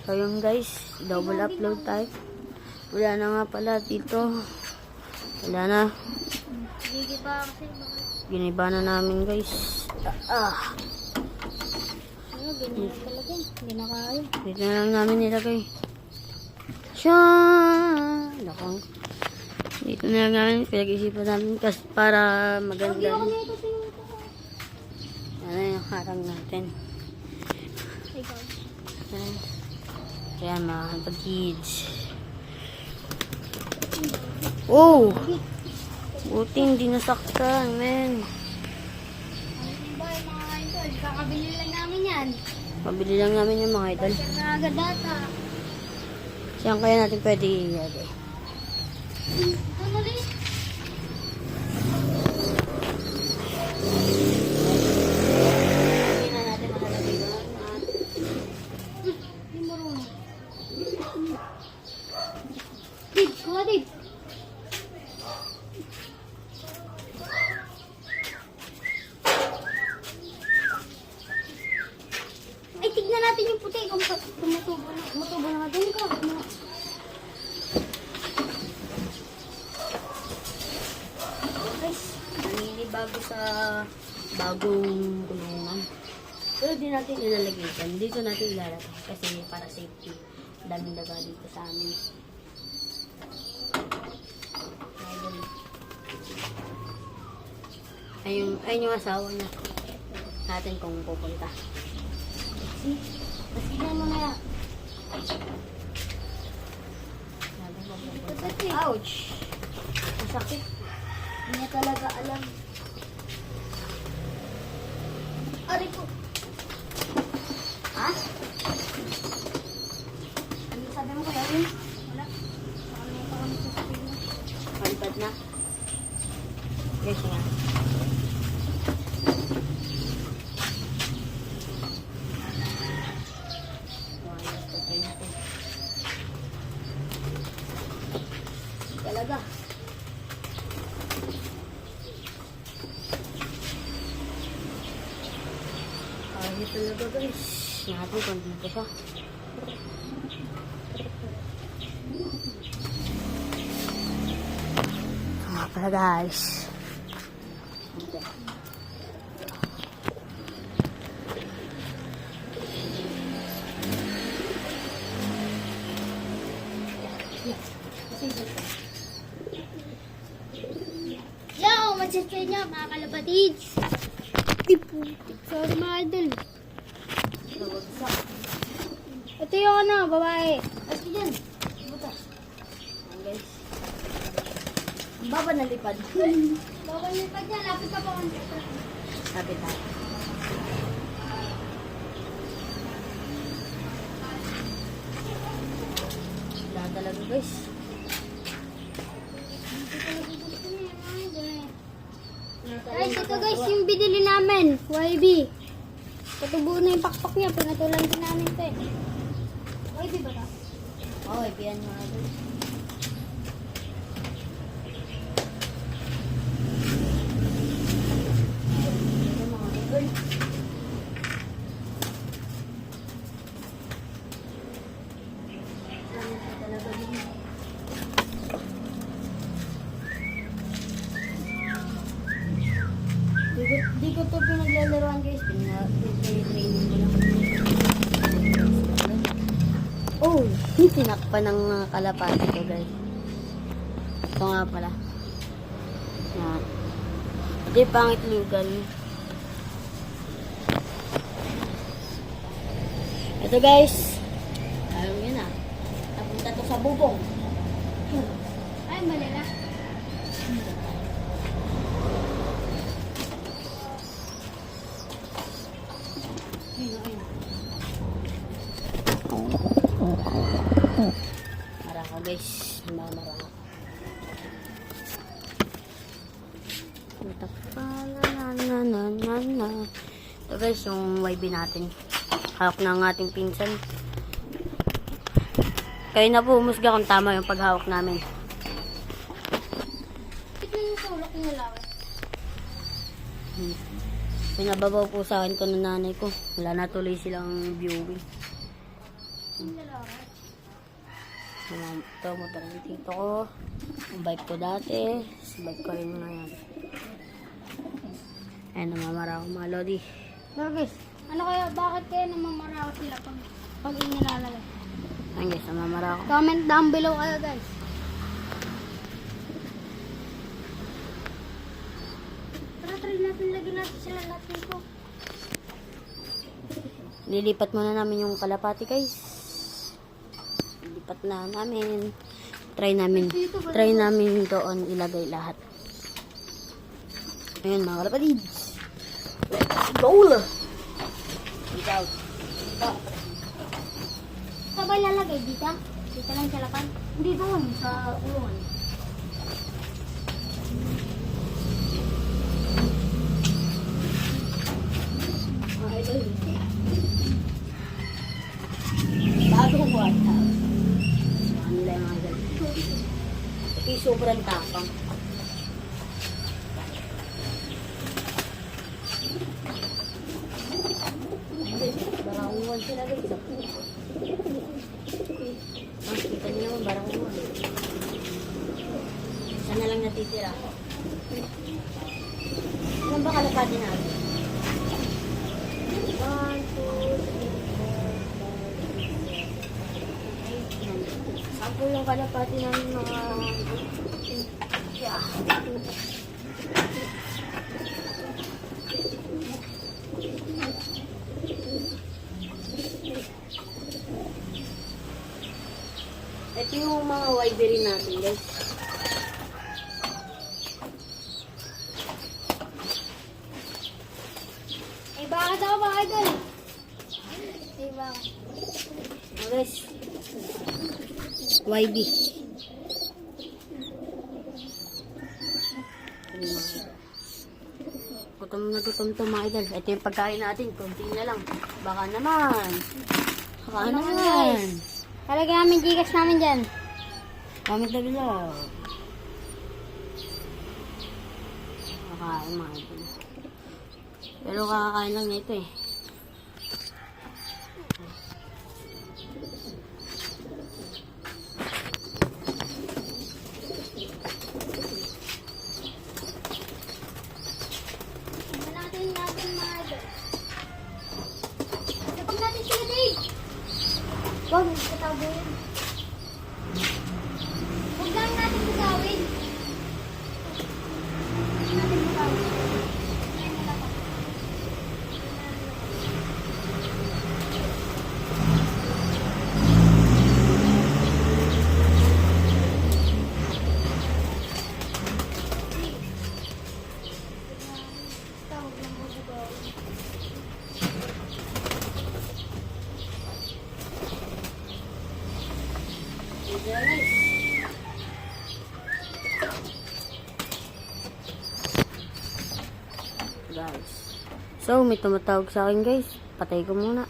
So yun guys, double upload tayo. Wala na nga pala dito. Wala na. Giniba na namin guys. Ano, ganyan talaga. Hindi na kaya. Dito na lang namin nilagay. Siya! Nakang. Dito na lang namin pinag-isipan namin kasi para maganda. Ano yung harang natin. Kaya mga pag-kids. Oh! Buti hindi nasaktan, men. Bye mga idol. Kakabili lang namin yan. Mabili lang namin yung mga idol. Share na agad data. Siyang kaya natin pwede ilagay. Ano rin? Hindi na natin makalagay doon. Hindi marunong. Dib, kuha dib. Ay, tignan natin yung puti. Kung tumutubo na doon ka. Guys, naninibago sa bagong kulungan. Pero di natin ilalagay dyan. Dito natin ilalagay. Kasi para safety. Daming daga dito sa amin. Ayun yung asawa niya. Natin kung pupunta. Tignan mo na yan. Natin kung pupunta. Ouch! Masakit. Hindi niya talaga alam. Aray ko. Ha? Ano sabi mo kaya yun? Wala. Baka naman pa kami sasabihin mo. Malipad na. Yes, nga. Talaga. Ayun talaga guys. Natin kung dito siya. Nga pala guys. Yo, mag-chat kayo niya, mga kalapatids. Sorry mga idol. Ito yung ano, babae. Ito yan. Butas. Ayan guys. Ang baba na lipad. Bawal nipad niya, lapit ka pa kung Lapit na. Wala talaga guys. Guys, ito guys, yung binili namin, YB. Patubo na yung pakpak niya, pinatulan din namin ito eh. YB ba ito? Oo, ibiyan mo nga guys. Ito mga idol. Sanit na talaga din. Di ko to pinaglalaroan guys. Pinatraining ko lang. Oh, tinakpan ng mga kalapati ko guys. Ito nga pala. Yan. Di pangit lugan. Ito guys. Ayaw yun ah. Napunta to sa bubong. Ay, mali na. Mara ko guys. Mara ko. Ito guys yung YB natin. Hawak ng ating pinsan. Kayo na po umusga kung tama yung paghawak namin. Tignan yung sulok yung nalawa. Pinababaw po sa akin ko ng nanay ko. Wala na tuloy silang viewing. Ito, motor ng tito ko. Ang bike ko dati. Sa bike ko rin na yan. Ayan, namamara ako mga lodi. So guys, ano kaya, bakit kaya namamaraw sila pag inilalagay? Ayan guys, namamara ako. Comment down below kayo guys. Tara, try natin, lagyan natin sila lahat nito. Lilipat muna namin yung kalapati guys. Lilipat na namin. Try namin doon ilagay lahat. Ayan mga kalapatids. Let's go! Ikaw. Saan ba ilalagay? Dito? Dito lang sa lapan? Hindi doon, sa ulungan. Ito yun. Bagong wata. Ano lang mga ganito. Ito yung sobrang tapang. Baranguan sila guys. Kita niyo naman baranguan. Isa na lang natitira. Ilan ba kalapati natin? 1, 2, 3, 4, 5, 6, 7, 8, 9, 10. Sampo yung kalapati namin mga... Yeah. Ito yung mga wiberry natin guys. Eh, bakit ako ba idol? Eh, bakit? Guys, YB. Gutom na gutom to mga idol. Ito yung pagkain natin. Kunti na lang. Baka naman. Baka naman. Talagyan namin gigas namin dyan. Comment na below. Kakain mga idol. Pero kakakain lang nito eh. Natin mga idol. Kapag natin sila Dave. Huwag, katago yun. Huwag lang natin bugawin. Huwag natin bugawin. Ayan na lang. Huwag lang bugawin. Guys. So, may tumatawag sa akin guys. Patay ko muna.